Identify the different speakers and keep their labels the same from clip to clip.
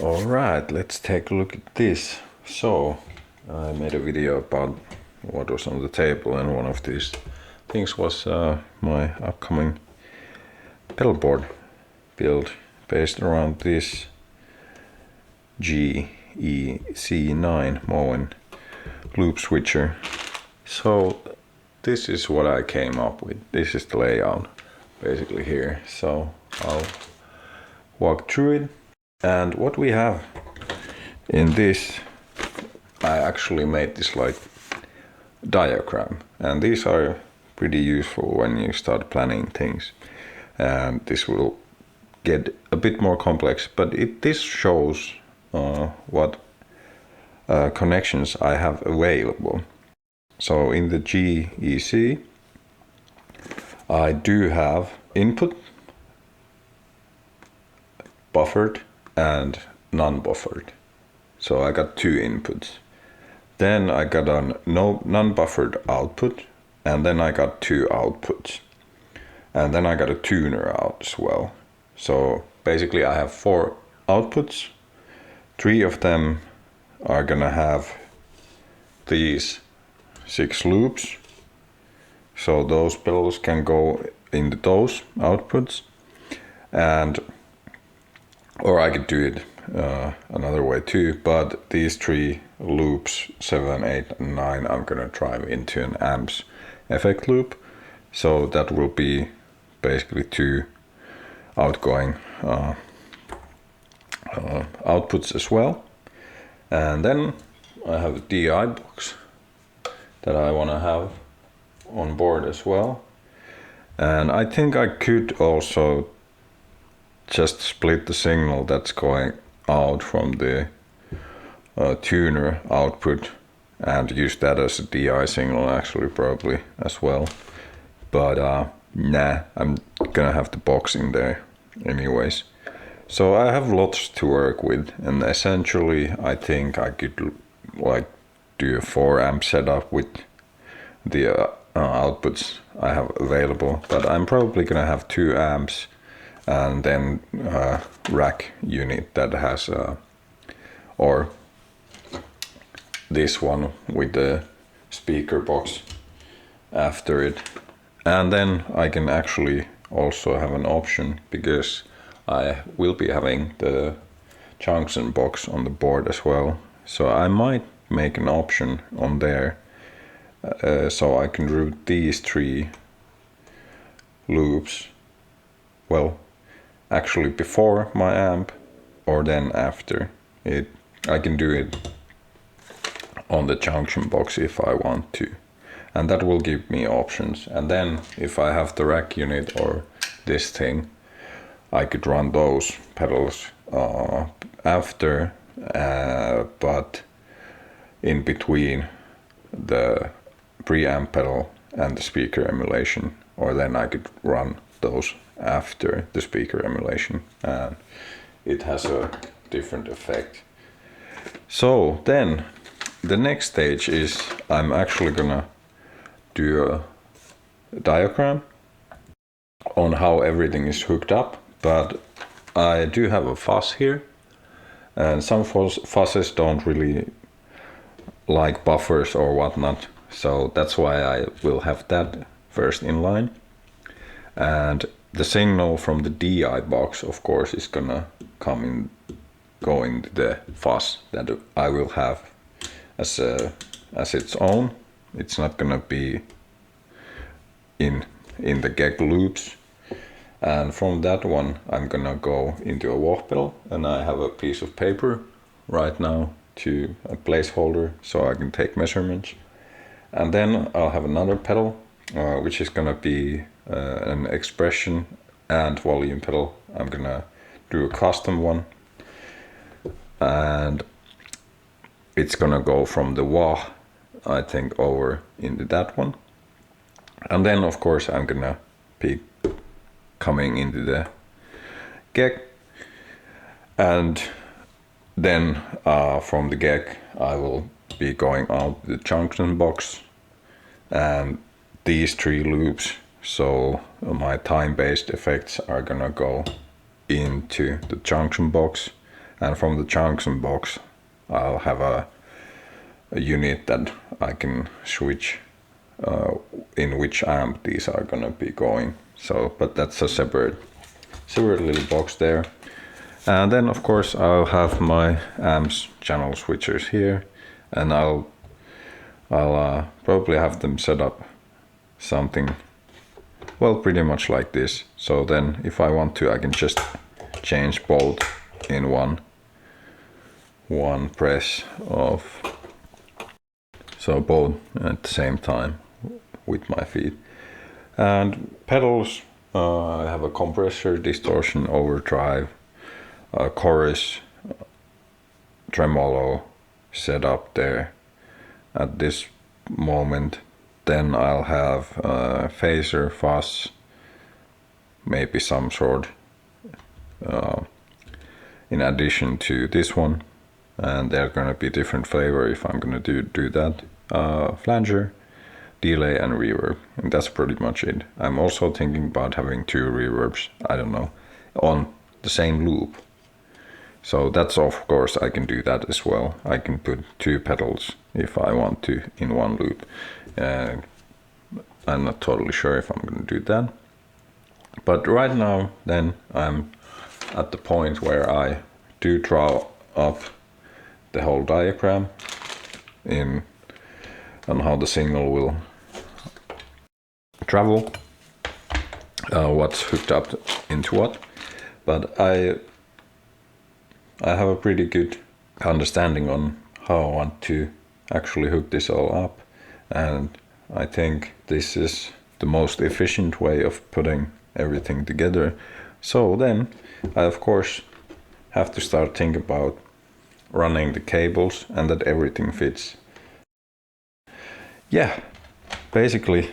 Speaker 1: Alright, let's take a look at this. So, I made a video about what was on the table, and one of these things was my upcoming pedalboard build based around this GEC9 Moen loop switcher. So this is what I came up with. This is the layout basically here. So I'll walk through it. And what we have in this, I actually made this like diagram, and these are pretty useful when you start planning things. And this will get a bit more complex, but this shows what connections I have available. So in the GEC, I do have input, buffered and non-buffered. So I got two inputs. Then I got a non-buffered output, and then I got two outputs. And then I got a tuner out as well. So basically I have 4 outputs. 3 of them are gonna have these 6 loops. So those pedals can go into those outputs. And or I could do it another way too, but these 3 loops, 7, 8 and 9, I'm gonna drive into an amps effect loop. So that will be basically 2 outgoing outputs as well. And then I have a DI box that I want to have on board as well. And I think I could also just split the signal that's going out from the tuner output and use that as a DI signal actually, probably as well. But nah, I'm gonna have the box in there anyways. So I have lots to work with, and essentially I think I could like do a 4 amp setup with the outputs I have available, but I'm probably gonna have 2 amps and then a rack unit that has or this one with the speaker box after it. And then I can actually also have an option, because I will be having the junction box on the board as well. So I might make an option on there so I can route these 3 loops, well, actually before my amp or then after it. I can do it on the junction box if I want to, and that will give me options. And then if I have the rack unit or this thing, I could run those pedals after, but in between the preamp pedal and the speaker emulation, or then I could run those after the speaker emulation, and it has a different effect. So then the next stage is I'm actually gonna do a diagram on how everything is hooked up, but I do have a fuzz here, and some fuzzes don't really like buffers or whatnot, so that's why I will have that first in line. And the signal from the DI box, of course, is gonna go into the fuzz that I will have as its own. It's not gonna be in the GEC loops. And from that one I'm gonna go into a wah pedal, and I have a piece of paper right now to a placeholder so I can take measurements. And then I'll have another pedal which is gonna be an expression and volume pedal. I'm gonna do a custom one, and it's gonna go from the wah, I think, over into that one. And then of course I'm gonna be coming into the GEC, and then from the GEC I will be going out the junction box and these 3 loops. So my time-based effects are gonna go into the junction box, And from the junction box, I'll have a unit that I can switch in which amp these are gonna be going. So, but that's a separate little box there. And then of course I'll have my amps channel switchers here, and I'll probably have them set up something, well, pretty much like this. So then if I want to, I can just change both in one press of, so both at the same time with my feet. And pedals, I have a compressor, distortion, overdrive, chorus, tremolo set up there at this moment. Then I'll have phaser, fuzz, maybe some sort in addition to this one, and they're gonna be different flavor if I'm gonna do that. Flanger, delay, and reverb, and that's pretty much it. I'm also thinking about having 2 reverbs, I don't know, on the same loop. So that's, of course, I can do that as well. I can put 2 pedals if I want to in one loop. I'm not totally sure if I'm going to do that. But right now, then, I'm at the point where I do draw up the whole diagram on how the signal will travel, what's hooked up into what. But I have a pretty good understanding on how I want to actually hook this all up, and I think this is the most efficient way of putting everything together. So then I of course have to start thinking about running the cables and that everything fits. Yeah, basically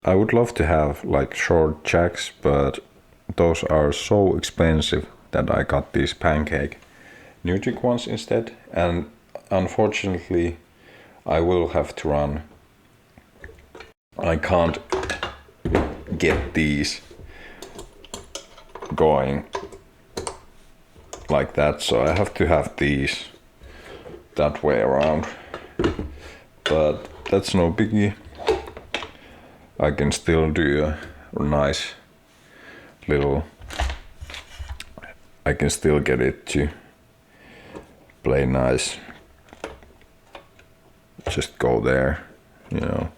Speaker 1: I would love to have like short jacks, but those are so expensive that I got these pancake Nutric ones instead, and unfortunately I will have to run. I can't get these going like that, so I have to have these that way around, but that's no biggie. I can still do a nice little, I can still get it to play nice, just go there, you know.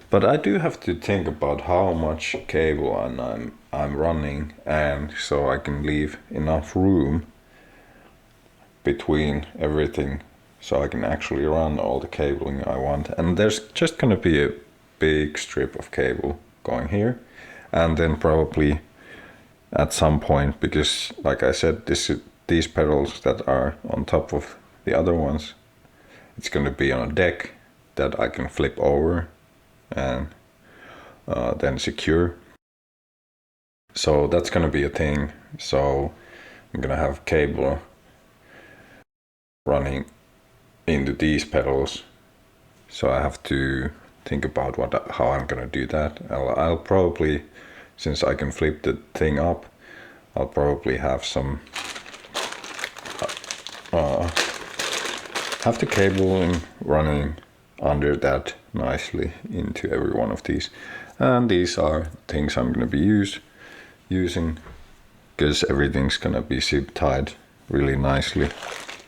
Speaker 1: But I do have to think about how much cable I'm running, and so I can leave enough room between everything so I can actually run all the cabling I want. And there's just gonna be a big strip of cable going here, and then probably at some point, because like I said, these pedals that are on top of the other ones, it's gonna be on a deck that I can flip over and then secure. So that's gonna be a thing. So I'm gonna have cable running into these pedals. So I have to think about how I'm gonna do that. I'll probably, since I can flip the thing up, I'll probably have some have the cable running under that nicely into every one of these. And these are things I'm gonna be using, because everything's gonna be zip tied really nicely,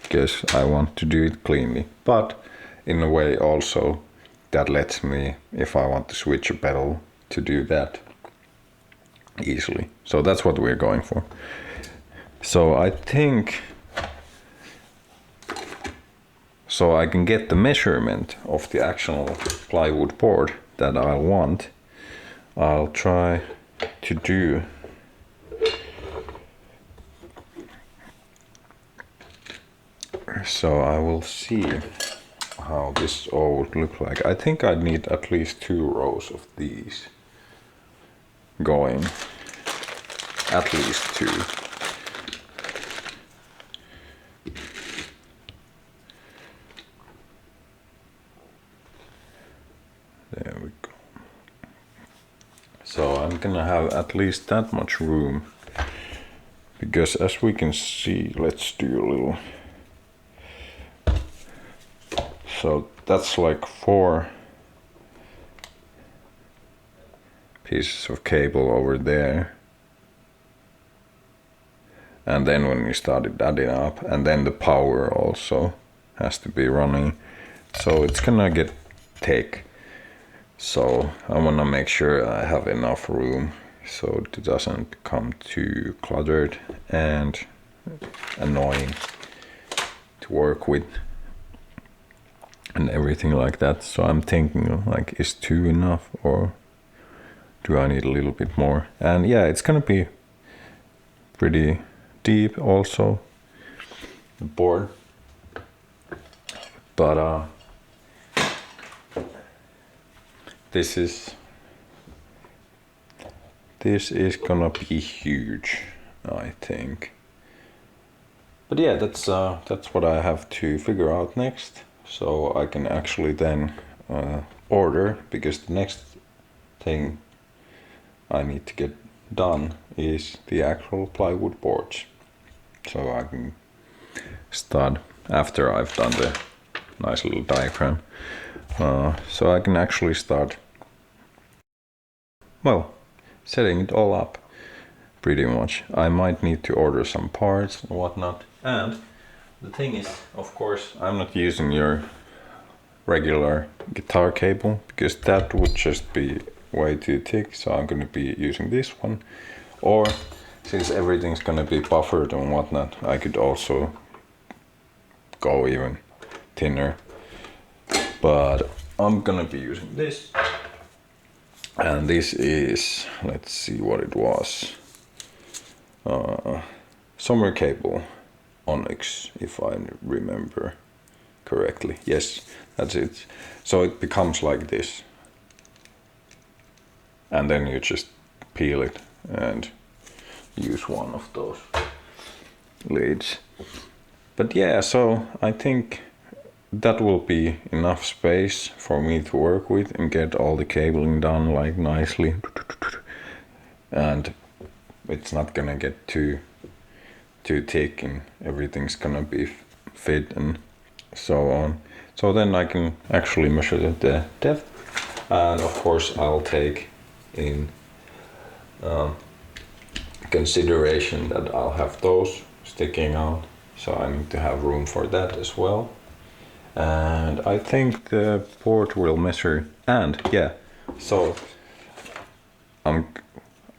Speaker 1: because I want to do it cleanly. But in a way also that lets me, if I want to switch a pedal, to do that easily. So that's what we're going for. So I think, so I can get the measurement of the actual plywood board that I want, I'll try to do so I will see how this all would look like. I think I need at least 2 rows of these going, at least 2. There we go. So I'm gonna have at least that much room because as we can see, let's do a little. So that's like 4 pieces of cable over there. And then when we started adding up, and then the power also has to be running. So it's gonna get thick. So I wanna make sure I have enough room so it doesn't become too cluttered and annoying to work with and everything like that. So I'm thinking like, is 2 enough or do I need a little bit more? And yeah, it's gonna be pretty deep also, the board, but this is gonna be huge, I think. But yeah, that's what I have to figure out next, so I can actually then order, because the next thing I need to get done is the actual plywood boards. So I can start after I've done the nice little diagram. So I can actually start, well, setting it all up pretty much. I might need to order some parts and whatnot. And the thing is, of course, I'm not using your regular guitar cable because that would just be way too thick. So I'm going to be using this one. Or since everything's going to be buffered and whatnot, I could also go even thinner. But I'm going to be using this. And this is, let's see what it was. Summer cable, Onyx, if I remember correctly. Yes, that's it. So it becomes like this. And then you just peel it and use one of those leads. But yeah, so I think that will be enough space for me to work with and get all the cabling done like nicely. And it's not gonna get too thick and everything's gonna be fit and so on. So then I can actually measure the depth, and of course I'll take in consideration that I'll have those sticking out, so I need to have room for that as well. And I think the board will measure, and yeah, so I'm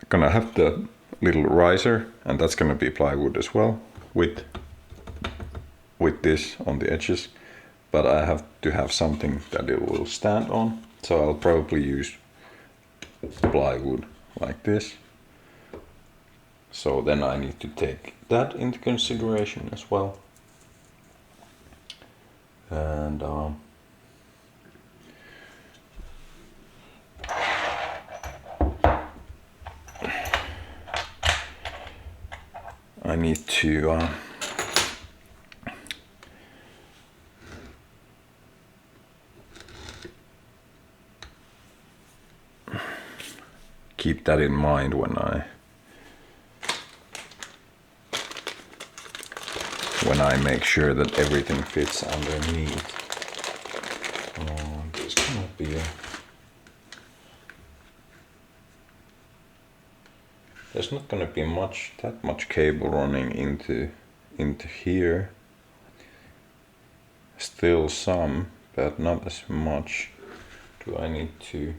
Speaker 1: gonna have the little riser, and that's gonna be plywood as well, with this on the edges, but I have to have something that it will stand on, so I'll probably use plywood like this. So then I need to take that into consideration as well. And I need to keep that in mind when I make sure that everything fits underneath. There's gonna be there's not gonna be that much cable running into here. Still some, but not as much. Do I need to?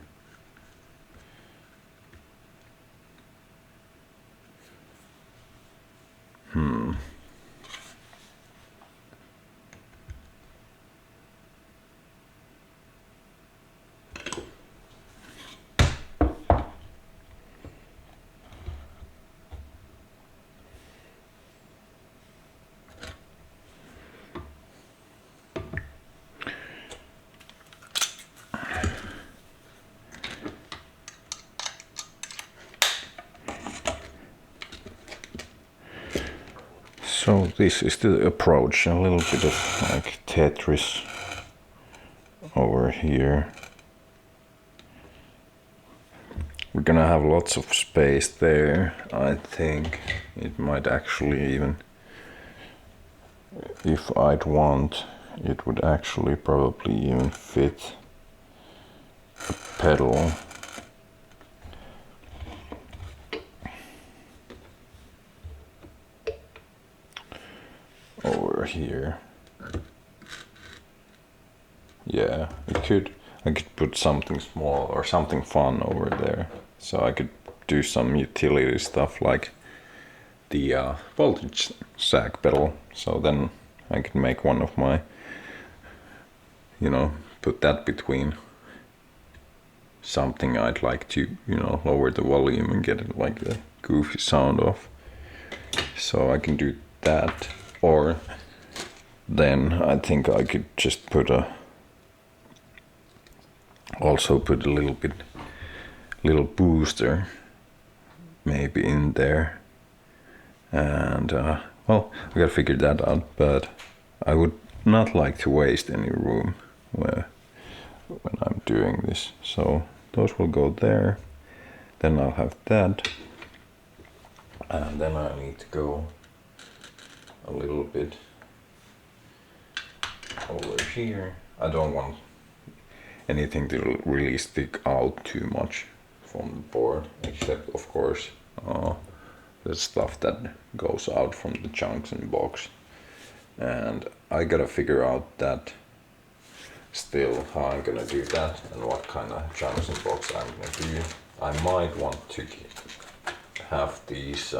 Speaker 1: So this is the approach, a little bit of like Tetris over here. we're gonna have lots of space there. I think it might actually even, if I'd want, it would actually probably even fit a pedal. Over here. Yeah, it could. I could put something small or something fun over there. So I could do some utility stuff like the voltage sag pedal. So then I could make one of my, you know, put that between something I'd like to, you know, lower the volume and get it like the goofy sound off. So I can do that. Or then I think I could just put also put a little booster maybe in there. And well, I gotta figure that out, but I would not like to waste any room when I'm doing this. So those will go there. Then I'll have that. And then I need to go a little bit over here. I don't want anything to really stick out too much from the board, except of course the stuff that goes out from the junction box. And I gotta figure out that still, how I'm gonna do that and what kind of junction box I'm gonna do. I might want to have these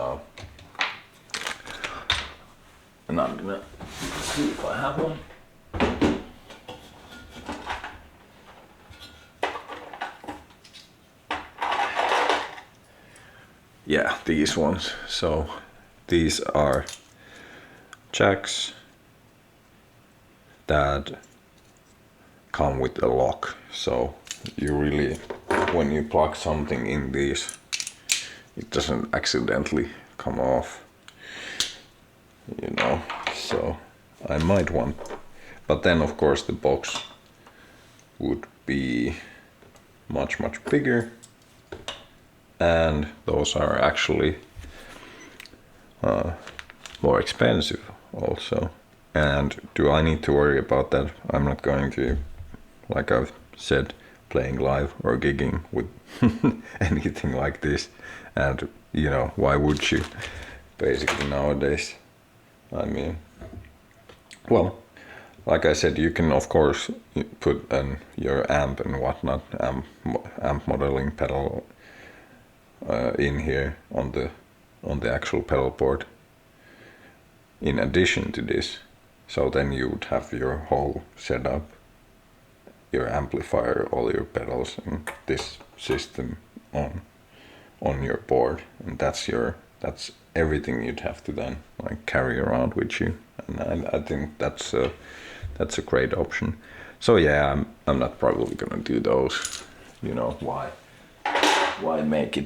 Speaker 1: and I'm gonna see if I have one. Yeah, these ones. So these are jacks that come with a lock. So you really, when you plug something in these, it doesn't accidentally come off, you know. So I might want, but then of course the box would be much bigger, and those are actually more expensive also. And do I need to worry about that? I'm not going to, like I've said, playing live or gigging with anything like this. And you know, why would you? Basically nowadays, I mean, well, like I said, you can of course put your amp and whatnot, amp modeling pedal in here on the actual pedal board in addition to this. So then you would have your whole setup, your amplifier, all your pedals, and this system on your board, and that's everything you'd have to then like carry around with you. And I think that's a great option. So yeah, I'm not probably gonna do those. You know, why make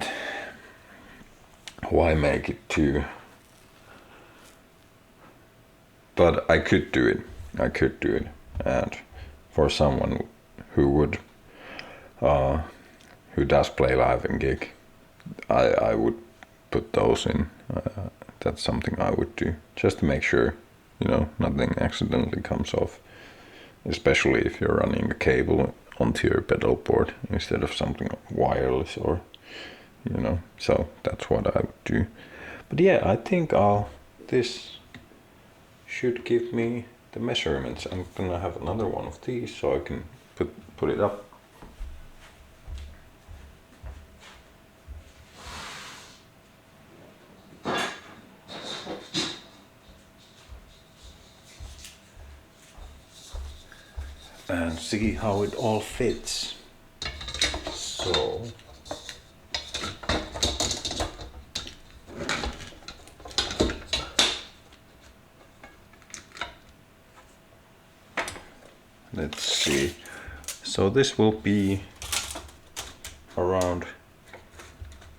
Speaker 1: it too, but I could do it. And for someone who does play live and gig, I would put those in. That's something I would do, just to make sure, you know, nothing accidentally comes off, especially if you're running a cable onto your pedal board instead of something wireless, or you know. So that's what I would do. But yeah, I think this should give me the measurements. I'm gonna have another one of these so I can put it up. And see how it all fits. So let's see. So this will be around,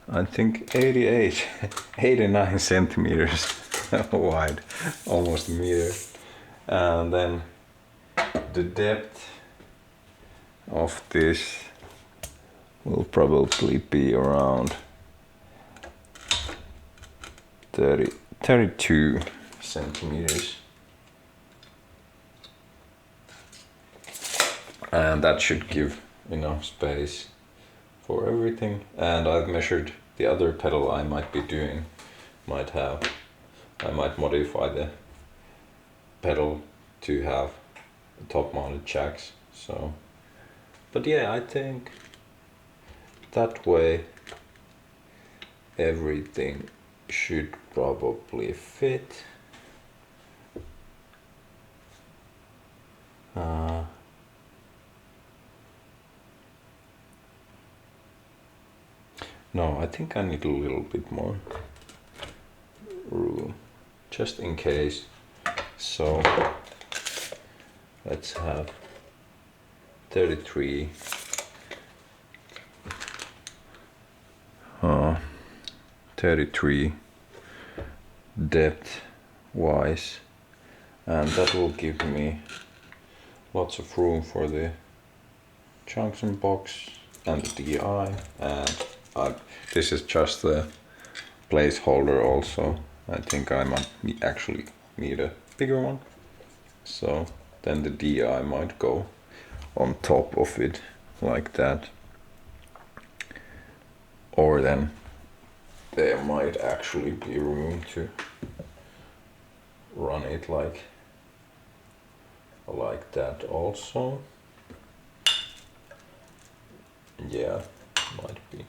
Speaker 1: I think 89 centimeters wide, almost a meter. And then the depth of this will probably be around 32 centimeters. And that should give enough space for everything. And I've measured the other pedal I might be doing. I might modify the pedal to have top mounted jacks. So, but yeah, I think that way everything should probably fit. No, I think I need a little bit more room, just in case. So let's have 33 33 depth wise, and that will give me lots of room for the junction box and the DI. And this is just the placeholder also. I think I might actually need a bigger one. So then the DI might go on top of it like that. Or then there might actually be room to run it like that also. Yeah, might be.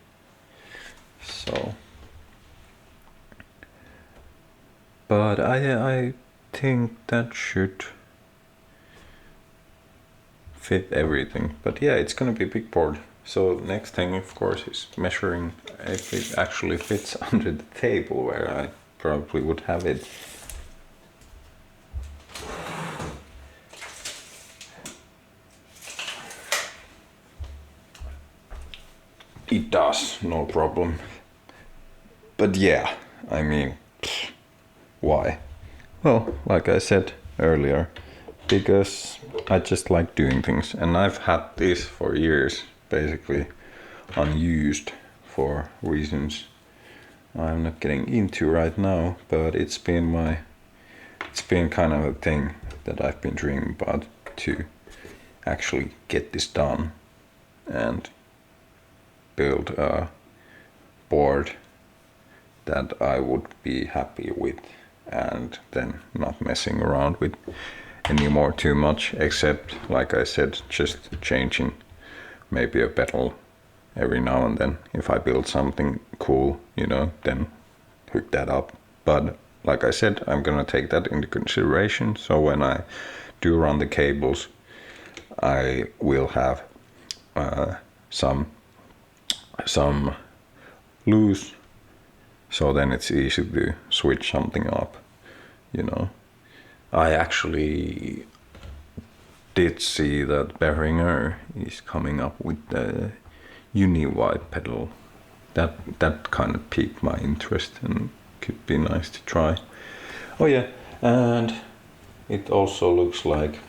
Speaker 1: So, but I think that should fit everything. But yeah, it's gonna be a big board. So next thing, of course, is measuring if it actually fits under the table where I probably would have it. It does, no problem. But yeah, I mean, why? Well, like I said earlier, because I just like doing things, and I've had this for years, basically unused for reasons I'm not getting into right now, but it's been kind of a thing that I've been dreaming about, to actually get this done and build a board that I would be happy with, and then not messing around with anymore too much, except, like I said, just changing maybe a pedal every now and then. If I build something cool, then hook that up. But like I said, I'm gonna take that into consideration. So when I do run the cables, I will have some loose, so then it's easy to switch something up. I actually did see that Behringer is coming up with the uni-wide pedal. That kind of piqued my interest and could be nice to try. Oh yeah, and it also looks like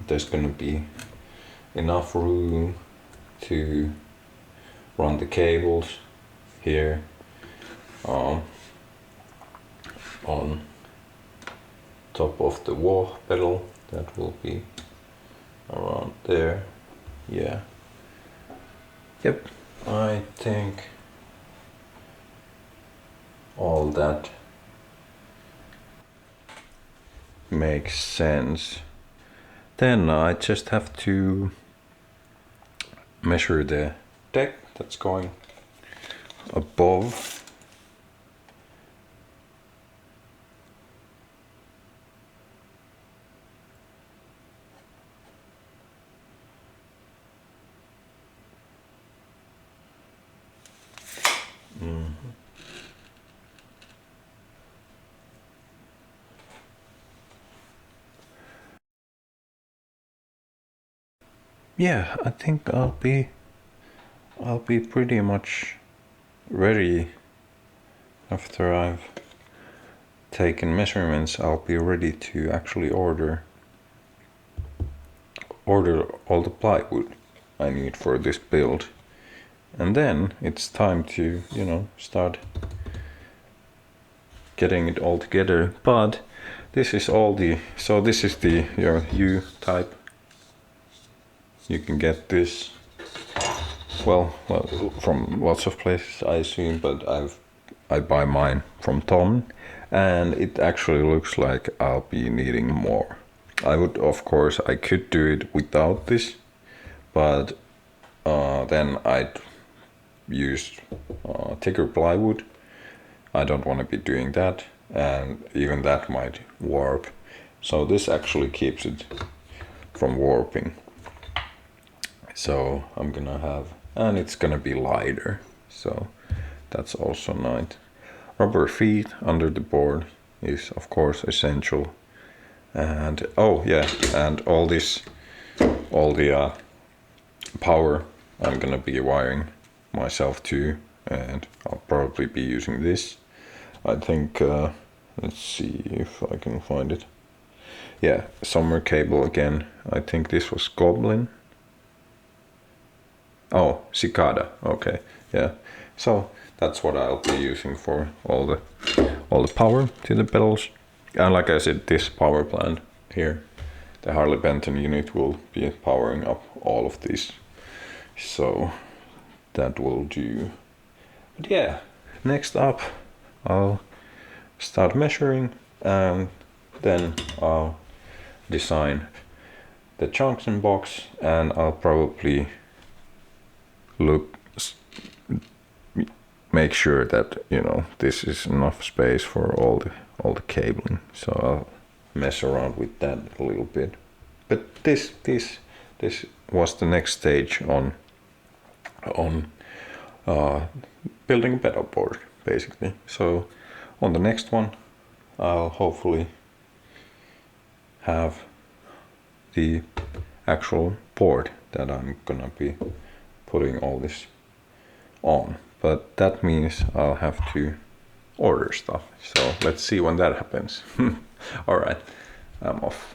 Speaker 1: there's gonna be enough room to run the cables here on top of the wah pedal. That will be around there. Yeah. Yep. I think all that makes sense. Then I just have to measure the deck that's going above. Yeah, I think I'll be pretty much ready after I've taken measurements. I'll be ready to actually order all the plywood I need for this build. And then it's time to, you know, start getting it all together. But this is all the, so this is the your U type. You can get this, well, from lots of places I assume, but I buy mine from Tom, and it actually looks like I'll be needing more. I would, of course, I could do it without this, but then I'd use thicker plywood. I don't want to be doing that, and even that might warp. So this actually keeps it from warping. So I'm gonna have, and it's gonna be lighter, so that's also nice. Rubber feet under the board is of course essential. And oh yeah, and all the power I'm gonna be wiring myself too, and I'll probably be using this. I think, let's see if I can find it. Yeah, summer cable again. I think this was Goblin. Oh, Cicada. Okay, yeah. So that's what I'll be using for all the power to the pedals. And like I said, this power plant here, the Harley Benton unit, will be powering up all of these. So that will do. But yeah, next up I'll start measuring, and then I'll design the junction box, and I'll probably make sure that, you know, this is enough space for all the cabling. So I'll mess around with that a little bit. But this was the next stage on building a pedal board, basically. So on the next one, I'll hopefully have the actual board that I'm gonna be putting all this on. But that means I'll have to order stuff. So let's see when that happens. All right, I'm off.